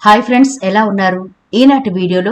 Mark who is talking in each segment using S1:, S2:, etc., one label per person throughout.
S1: Hi friends, ఎలా ఉన్నారు? ఈనాటి వీడియోలో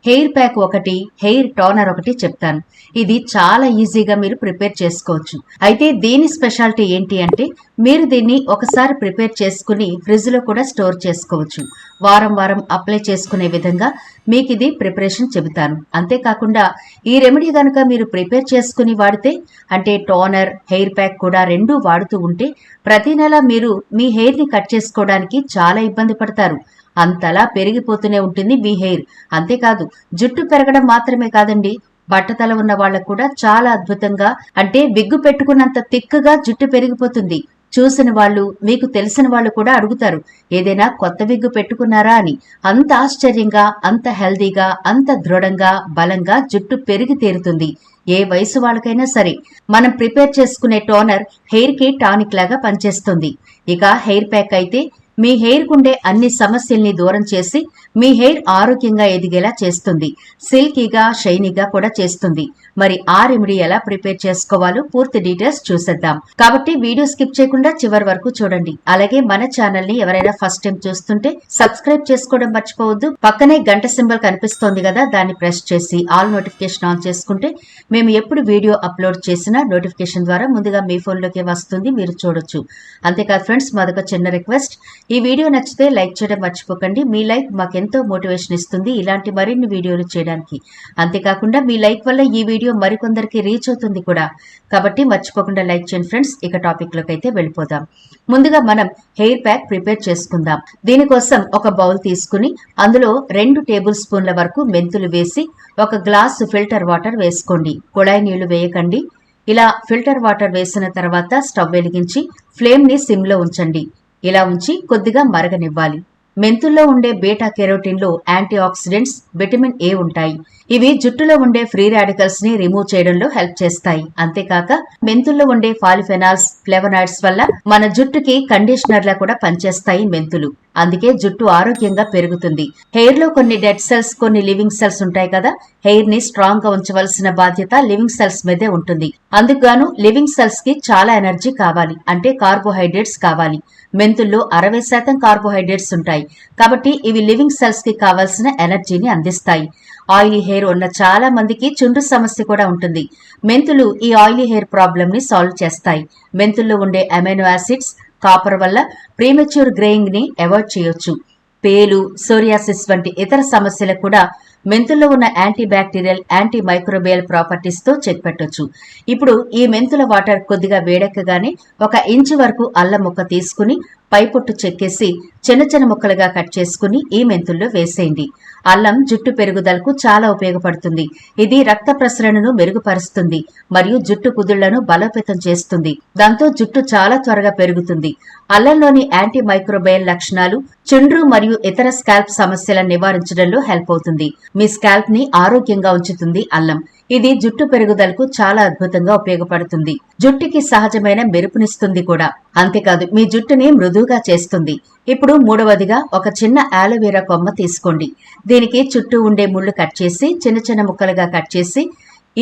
S1: హెయిర్ ప్యాక్ ఒకటి, హెయిర్ టోనర్ ఒకటి చెప్తాను. ఇది చాలా ఈజీగా మీరు ప్రిపేర్ చేసుకోవచ్చు. అయితే దీని స్పెషాలిటీ ఏంటి అంటే, మీరు దీన్ని ఒకసారి ప్రిపేర్ చేసుకుని ఫ్రిడ్జ్ లో కూడా స్టోర్ చేసుకోవచ్చు. వారం వారం అప్లై చేసుకునే విధంగా మీకు ఇది ప్రిపరేషన్ చెబుతాను. అంతేకాకుండా ఈ రెమెడీ కనుక మీరు ప్రిపేర్ చేసుకుని వాడితే, అంటే టోనర్, హెయిర్ ప్యాక్ కూడా రెండూ వాడుతూ ఉంటే, ప్రతి నెల మీరు మీ హెయిర్ ని కట్ చేసుకోవడానికి చాలా ఇబ్బంది పడతారు. అంతలా పెరిగిపోతూనే ఉంటుంది మీ హెయిర్. అంతేకాదు, జుట్టు పెరగడం మాత్రమే కాదండి, బట్టతల ఉన్న వాళ్ళకు కూడా చాలా అద్భుతంగా, అంటే విగ్గు పెట్టుకున్నంత తిక్కుగా జుట్టు పెరిగిపోతుంది. చూసిన వాళ్ళు, మీకు తెలిసిన వాళ్ళు కూడా అడుగుతారు, ఏదైనా కొత్త విగ్గు పెట్టుకున్నారా అని. అంత ఆశ్చర్యంగా, అంత హెల్దీగా, అంత దృఢంగా, బలంగా జుట్టు పెరిగి తీరుతుంది. ఏ వయసు వాళ్ళకైనా సరే మనం ప్రిపేర్ చేసుకునే టోనర్ హెయిర్ కి టానిక్ లాగా పనిచేస్తుంది. ఇక హెయిర్ ప్యాక్ అయితే మీ హెయిర్ కుండే అన్ని సమస్యల్ని దూరం చేసి మీ హెయిర్ ఆరోగ్యంగా ఎదిగేలా చేస్తుంది. సిల్కీగా, షైనీగా కూడా చేస్తుంది. మరి ఆ రెమెడీ ఎలా ప్రిపేర్ చేసుకోవాలో పూర్తి డీటెయిల్స్ చూసేద్దాం. కాబట్టి వీడియో స్కిప్ చేయకుండా చివరి వరకు చూడండి. అలాగే మన ఛానల్ ని ఎవరైనా ఫస్ట్ టైం చూస్తుంటే సబ్స్క్రైబ్ చేసుకోవడం మర్చిపోవద్దు. పక్కనే గంట సింబల్ కనిపిస్తోంది కదా, దాన్ని ప్రెస్ చేసి ఆల్ నోటిఫికేషన్ ఆన్ చేసుకుంటే మేము ఎప్పుడు వీడియో అప్లోడ్ చేసినా నోటిఫికేషన్ ద్వారా ముందుగా మీ ఫోన్లోకి వస్తుంది, మీరు చూడొచ్చు. అంతేకాదు ఫ్రెండ్స్, మాదొక చిన్న రిక్వెస్ట్, ఈ వీడియో నచ్చితే లైక్ చేయడం మర్చిపోకండి. మీ లైక్ మాకెంతో మోటివేషన్ ఇస్తుంది ఇలాంటి మరిన్ని వీడియోలు చేయడానికి. అంతేకాకుండా మీ లైక్ వల్ల ఈ వీడియో మరికొందరికి రీచ్ అవుతుంది కూడా. కాబట్టి మర్చిపోకుండా లైక్ చేయండి ఫ్రెండ్స్. ఇక టాపిక్ లోకి అయితే వెళ్ళిపోదాం. ముందుగా మనం హెయిర్ ప్యాక్ ప్రిపేర్ చేసుకుందాం. దీనికోసం ఒక బౌల్ తీసుకుని అందులో 2 టేబుల్ స్పూన్ల వరకు మెంతులు వేసి 1 గ్లాసు ఫిల్టర్ వాటర్ వేసుకోండి. కుళాయి నీళ్లు వేయకండి. ఇలా ఫిల్టర్ వాటర్ వేసిన తర్వాత స్టవ్ వెలిగించి ఫ్లేమ్ ని సిమ్ లో ఉంచండి. ఇలా ఉంచి కొద్దిగా మరగనివ్వాలి. మెంతుల్లో ఉండే బీటా కెరోటిన్లో యాంటీ ఆక్సిడెంట్స్, విటమిన్ ఏ ఉంటాయి. ఇవి జుట్టులో ఉండే ఫ్రీ రాడికల్స్ ని రిమూవ్ చేయడంలో హెల్ప్ చేస్తాయి. అంతేకాక మెంతుల్లో ఉండే పాలిఫెనాల్స్, ఫ్లేవనాయిడ్స్ వల్ల మన జుట్టుకి కండిషనర్ లా కూడా పనిచేస్తాయి మెంతులు. అందుకే జుట్టు ఆరోగ్యంగా పెరుగుతుంది. హెయిర్ లో కొన్ని డెడ్ సెల్స్, కొన్ని లివింగ్ సెల్స్ ఉంటాయి కదా, హెయిర్ ని స్ట్రాంగ్ గా ఉంచవలసిన బాధ్యత లివింగ్ సెల్స్ మీదే ఉంటుంది. అందుకుగాను లివింగ్ సెల్స్ కి చాలా ఎనర్జీ కావాలి, అంటే కార్బోహైడ్రేట్స్ కావాలి. మెంతుల్లో 60% కార్బోహైడ్రేట్స్ ఉంటాయి. కాబట్టి ఇవి లివింగ్ సెల్స్ కి కావాల్సిన ఎనర్జీని అందిస్తాయి. ఆయిలీ హెయిర్ ఉన్న చాలా మందికి చుండ్రు సమస్య కూడా ఉంటుంది. మెంతులు ఈ ఆయిలీ హెయిర్ ప్రాబ్లమ్ ని సాల్వ్ చేస్తాయి. మెంతుల్లో ఉండే అమైనో యాసిడ్స్, కాపర్ వల్ల ప్రీమెచ్యూర్ గ్రేయింగ్ ని అవాయిడ్ చేయొచ్చు. పేలు, సోరియాసిస్ వంటి ఇతర సమస్యలకు కూడా మెంతుల్లో ఉన్న anti bacterial, anti microbial properties తో చెక్ పెట్టొచ్చు. ఇప్పుడు ఈ మెంతుల వాటర్ కొద్దిగా వేడెక్కగానే 1 ఇంచు వరకు అల్లం ముక్క తీసుకుని పైపొట్టు చెక్కేసి చిన్న చిన్న ముక్కలుగా కట్ చేసుకుని ఈ మెంతుల్లో వేసేయండి. అల్లం జుట్టు పెరుగుదలకు చాలా ఉపయోగపడుతుంది. ఇది రక్త ప్రసరణను మెరుగుపరుస్తుంది మరియు జుట్టు కుదుళ్లను బలోపేతం చేస్తుంది. దాంతో జుట్టు చాలా త్వరగా పెరుగుతుంది. అల్లంలోని యాంటీ మైక్రోబియల్ లక్షణాలు చుండ్రు మరియు ఇతర స్కాల్ప్ సమస్యలను నివారించడంలో హెల్ప్ అవుతుంది. మీ స్కాల్ప్ ని ఆరోగ్యంగా ఉంచుతుంది అల్లం. ఇది జుట్టు పెరుగుదలకు చాలా అద్భుతంగా ఉపయోగపడుతుంది. జుట్టుకి సహజమైన మెరుపునిస్తుంది కూడా. అంతేకాదు మీ జుట్టుని మృదువుగా చేస్తుంది. ఇప్పుడు మూడవదిగా ఒక చిన్న ఆలోవెరా కొమ్మ తీసుకోండి. దీనికి చుట్టూ ఉండే ముళ్ళు కట్ చేసి చిన్న చిన్న ముక్కలుగా కట్ చేసి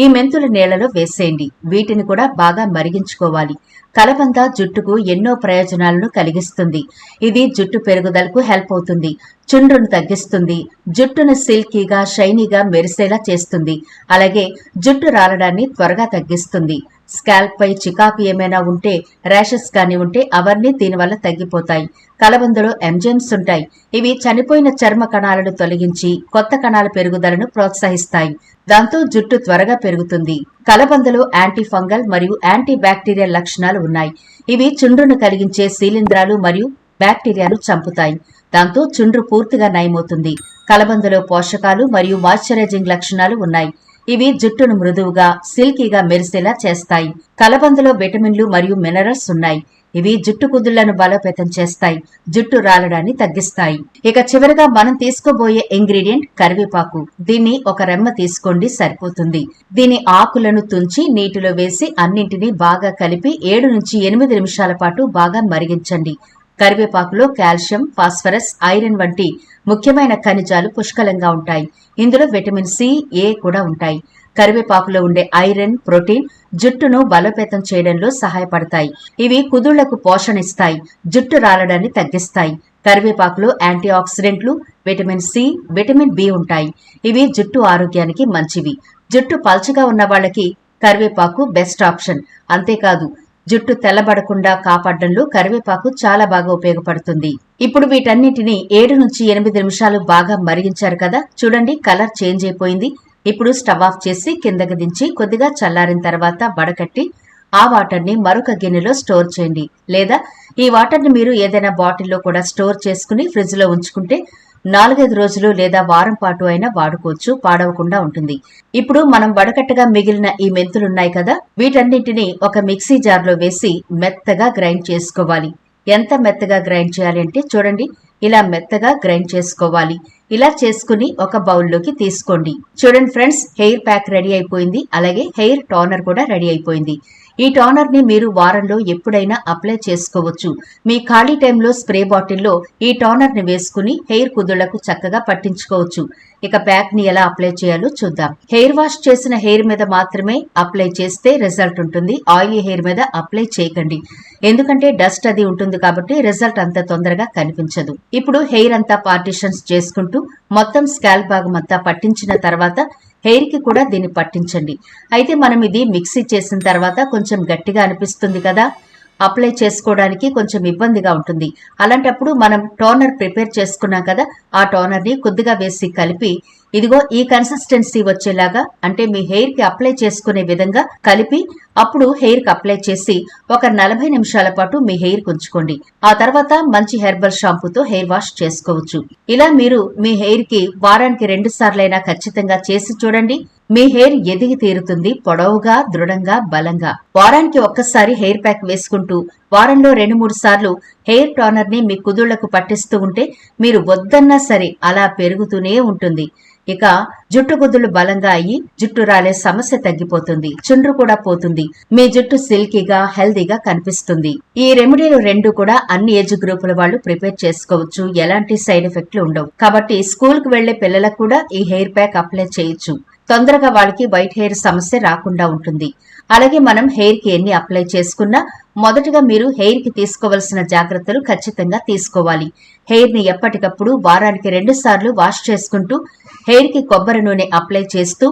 S1: ఈ మెంతుల నీళ్లలో వేసేయండి. వీటిని కూడా బాగా మరిగించుకోవాలి. కలబంద జుట్టుకు ఎన్నో ప్రయోజనాలను కలిగిస్తుంది. ఇది జుట్టు పెరుగుదలకు హెల్ప్ అవుతుంది. చుండ్రును తగ్గిస్తుంది. జుట్టును సిల్కీగా, షైనీగా మెరిసేలా చేస్తుంది. అలాగే జుట్టు రాలడాన్ని త్వరగా తగ్గిస్తుంది. స్కాల్ప్ పై చికాకు ఏమైనా ఉంటే, ర్యాషెస్ కానీ ఉంటే అవన్నీ దీనివల్ల తగ్గిపోతాయి. కలబందలో ఎంజైమ్స్ ఉంటాయి. ఇవి చనిపోయిన చర్మ కణాలను తొలగించి కొత్త కణాల పెరుగుదలను ప్రోత్సహిస్తాయి. దాంతో జుట్టు త్వరగా పెరుగుతుంది. కలబందలో యాంటీ ఫంగల్ మరియు యాంటీ బ్యాక్టీరియల్ లక్షణాలు ఉన్నాయి. ఇవి చుండ్రును కలిగించే శీలింధ్రాలు మరియు బ్యాక్టీరియాను చంపుతాయి. దాంతో చుండ్రు పూర్తిగా నయమవుతుంది. కలబందలో పోషకాలు మరియు మాయిశ్చరైజింగ్ లక్షణాలు ఉన్నాయి. ఇవి జుట్టును మృదువుగా, సిల్కీగా మెరిసేలా చేస్తాయి. కలబందలో విటమిన్లు మరియు మినరల్స్ ఉన్నాయి. ఇవి జుట్టు కుదుళ్లను బలోపేతం చేస్తాయి. జుట్టు రాలడాన్ని తగ్గిస్తాయి. ఇక చివరిగా మనం తీసుకోబోయే ఇంగ్రీడియంట్ కరివేపాకు. దీన్ని 1 రెమ్మ తీసుకోండి, సరిపోతుంది. దీని ఆకులను తుంచి నీటిలో వేసి అన్నింటినీ బాగా కలిపి 7 నుంచి 8 నిమిషాల పాటు బాగా మరిగించండి. కరివేపాకులో కాల్షియం, ఫాస్ఫరస్, ఐరన్ వంటి ముఖ్యమైన ఖనిజాలు పుష్కలంగా ఉంటాయి. ఇందులో విటమిన్ సి, ఏ కూడా ఉంటాయి. కరివేపాకులో ఉండే ఐరన్, ప్రోటీన్ జుట్టును బలోపేతం చేయడంలో సహాయపడతాయి. ఇవి కుదుళ్లకు పోషణ ఇస్తాయి, జుట్టు రాలడాన్ని తగ్గిస్తాయి. కరివేపాకులో యాంటీ ఆక్సిడెంట్లు, విటమిన్ సి, విటమిన్ బి ఉంటాయి. ఇవి జుట్టు ఆరోగ్యానికి మంచివి. జుట్టు పల్చగా ఉన్న వాళ్ళకి కరివేపాకు బెస్ట్ ఆప్షన్. అంతేకాదు జుట్టు తెల్లబడకుండా కాపాడడంలో కరివేపాకు చాలా బాగా ఉపయోగపడుతుంది. ఇప్పుడు వీటన్నిటిని 7 నుంచి 8 నిమిషాలు బాగా మరిగించారు కదా, చూడండి కలర్ చేంజ్ అయిపోయింది. ఇప్పుడు స్టవ్ ఆఫ్ చేసి కిందకి దించి కొద్దిగా చల్లారిన తర్వాత వడకట్టి ఆ వాటర్ని మరొక గిన్నెలో స్టోర్ చేయండి. లేదా ఈ వాటర్ని మీరు ఏదైనా బాటిల్లో కూడా స్టోర్ చేసుకుని ఫ్రిడ్జ్ లో ఉంచుకుంటే 4-5 రోజులు లేదా వారం పాటు అయినా వాడుకోవచ్చు, పాడవకుండా ఉంటుంది. ఇప్పుడు మనం వడకట్టగా మిగిలిన ఈ మెంతులున్నాయి కదా, వీటన్నింటినీ ఒక మిక్సీ జార్లో వేసి మెత్తగా గ్రైండ్ చేసుకోవాలి. ఎంత మెత్తగా గ్రైండ్ చేయాలి అంటే చూడండి, ఇలా మెత్తగా గ్రైండ్ చేసుకోవాలి. ఇలా చేసుకుని ఒక బౌల్లోకి తీసుకోండి. చూడండి ఫ్రెండ్స్, హెయిర్ ప్యాక్ రెడీ అయిపోయింది. అలాగే హెయిర్ టోనర్ కూడా రెడీ అయిపోయింది. ఈ టోనర్ ని మీరు వారంలో ఎప్పుడైనా అప్లై చేసుకోవచ్చు. మీ ఖాళీ టైంలో స్ప్రే బాటిల్లో ఈ టోనర్ ని వేసుకుని హెయిర్ కుదుళ్లకు చక్కగా పట్టించుకోవచ్చు. ఇక ప్యాక్ ని ఎలా అప్లై చేయాలో చూద్దాం. హెయిర్ వాష్ చేసిన హెయిర్ మీద మాత్రమే అప్లై చేస్తే రిజల్ట్ ఉంటుంది. ఆయిలీ హెయిర్ మీద అప్లై చేయకండి, ఎందుకంటే డస్ట్ అది ఉంటుంది కాబట్టి రిజల్ట్ అంత తొందరగా కనిపించదు. ఇప్పుడు హెయిర్ అంతా పార్టిషన్స్ చేసుకుంటూ మొత్తం స్కాల్ప్ భాగం అంతా పట్టించిన తర్వాత హెయిర్ కి కూడా దీన్ని పట్టించండి. అయితే మనం ఇది మిక్సీ చేసిన తర్వాత కొంచెం గట్టిగా అనిపిస్తుంది కదా, అప్లై చేసుకోవడానికి కొంచెం ఇబ్బందిగా ఉంటుంది. అలాంటప్పుడు మనం టోనర్ ప్రిపేర్ చేసుకున్నాం కదా, ఆ టోనర్ ని కొద్దిగా వేసి కలిపి ఇదిగో ఈ కన్సిస్టెన్సీ వచ్చేలాగా, అంటే మీ హెయిర్ కి అప్లై చేసుకునే విధంగా కలిపి అప్పుడు హెయిర్ కి అప్లై చేసి ఒక 40 నిమిషాల పాటు మీ హెయిర్ ఉంచుకోండి. ఆ తర్వాత మంచి హెర్బల్ షాంపూతో హెయిర్ వాష్ చేసుకోవచ్చు. ఇలా మీరు మీ హెయిర్ కి వారానికి 2 సార్లైనా ఖచ్చితంగా చేసి చూడండి. మీ హెయిర్ ఎదిగి తీరుతుంది, పొడవుగా, దృఢంగా, బలంగా. వారానికి ఒక్కసారి హెయిర్ ప్యాక్ వేసుకుంటూ వారంలో 2-3 సార్లు హెయిర్ టోనర్ ని మీ కుదుళ్లకు పట్టిస్తూ ఉంటే మీరు వద్దన్నా సరే అలా పెరుగుతూనే ఉంటుంది. ఇక జుట్టు కుదుళ్లు బలంగా అయ్యి జుట్టు రాలే సమస్య తగ్గిపోతుంది, చుండ్రు కూడా పోతుంది, మీ జుట్టు సిల్కీగా, హెల్దీగా కనిపిస్తుంది. ఈ రెమెడీలు 2 కూడా అన్ని ఏజ్ గ్రూపుల వాళ్ళు ప్రిపేర్ చేసుకోవచ్చు. ఎలాంటి సైడ్ ఎఫెక్ట్లు ఉండవు. కాబట్టి స్కూల్ కు వెళ్లే పిల్లలకు కూడా ఈ హెయిర్ ప్యాక్ అప్లై చేయొచ్చు. తొందరగా వాళ్ళకి వైట్ హెయిర్ సమస్య రాకుండా ఉంటుంది. అలాగే మనం హెయిర్ కి ఎన్ని అప్లై చేసుకున్నా మొదటగా మీరు హెయిర్ కి తీసుకోవాల్సిన జాగ్రత్తలు ఖచ్చితంగా తీసుకోవాలి. హెయిర్ ని ఎప్పటికప్పుడు వారానికి 2 సార్లు వాష్ చేసుకుంటూ హెయిర్ కి కొబ్బరి నూనె అప్లై చేస్తూ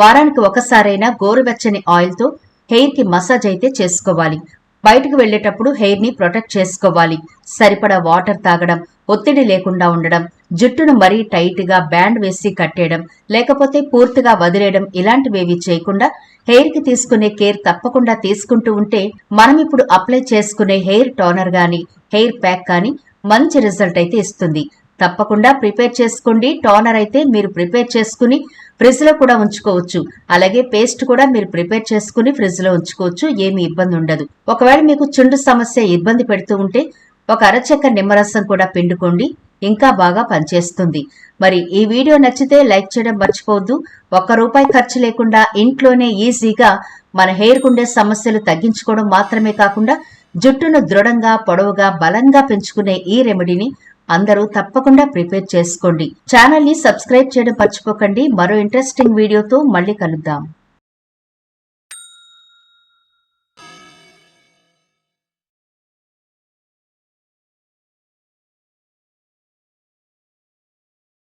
S1: వారానికి ఒకసారైనా గోరువెచ్చని ఆయిల్ తో హెయిర్ కి మసాజ్ అయితే చేసుకోవాలి. బయటకు వెళ్లేటప్పుడు హెయిర్ ని ప్రొటెక్ట్ చేసుకోవాలి. సరిపడా వాటర్ తాగడం, ఒత్తిడి లేకుండా ఉండడం, జుట్టును మరీ టైట్ గా బ్యాండ్ వేసి కట్టేయడం లేకపోతే పూర్తిగా వదిలేయడం ఇలాంటివేవి చేయకుండా హెయిర్ కి తీసుకునే కేర్ తప్పకుండా తీసుకుంటూ ఉంటే మనం ఇప్పుడు అప్లై చేసుకునే హెయిర్ టోనర్ గాని హెయిర్ ప్యాక్ కానీ మంచి రిజల్ట్ అయితే ఇస్తుంది. తప్పకుండా ప్రిపేర్ చేసుకోండి. టోనర్ అయితే మీరు ప్రిపేర్ చేసుకుని ఫ్రిడ్జ్ లో కూడా ఉంచుకోవచ్చు. అలాగే పేస్ట్ కూడా మీరు ప్రిపేర్ చేసుకుని ఫ్రిడ్జ్ లో ఉంచుకోవచ్చు, ఏమి ఇబ్బంది ఉండదు. ఒకవేళ మీకు చుండు సమస్య ఇబ్బంది పెడుతూ ఉంటే ఒక అరచెక్క నిమ్మరసం కూడా పిండుకోండి, ఇంకా బాగా పనిచేస్తుంది. మరి ఈ వీడియో నచ్చితే లైక్ చేయడం మర్చిపోవద్దు. ₹1 ఖర్చు లేకుండా ఇంట్లోనే ఈజీగా మన హెయిర్ కుండే సమస్యలు తగ్గించుకోవడం మాత్రమే కాకుండా జుట్టును దృఢంగా, పొడవుగా, బలంగా పెంచుకునే ఈ రెమెడీని అందరూ తప్పకుండా ప్రిపేర్ చేసుకోండి. ఛానల్ ని సబ్స్క్రైబ్ చేయడం మర్చిపోకండి. మరో ఇంట్రెస్టింగ్ వీడియోతో మళ్ళీ కలుద్దాం.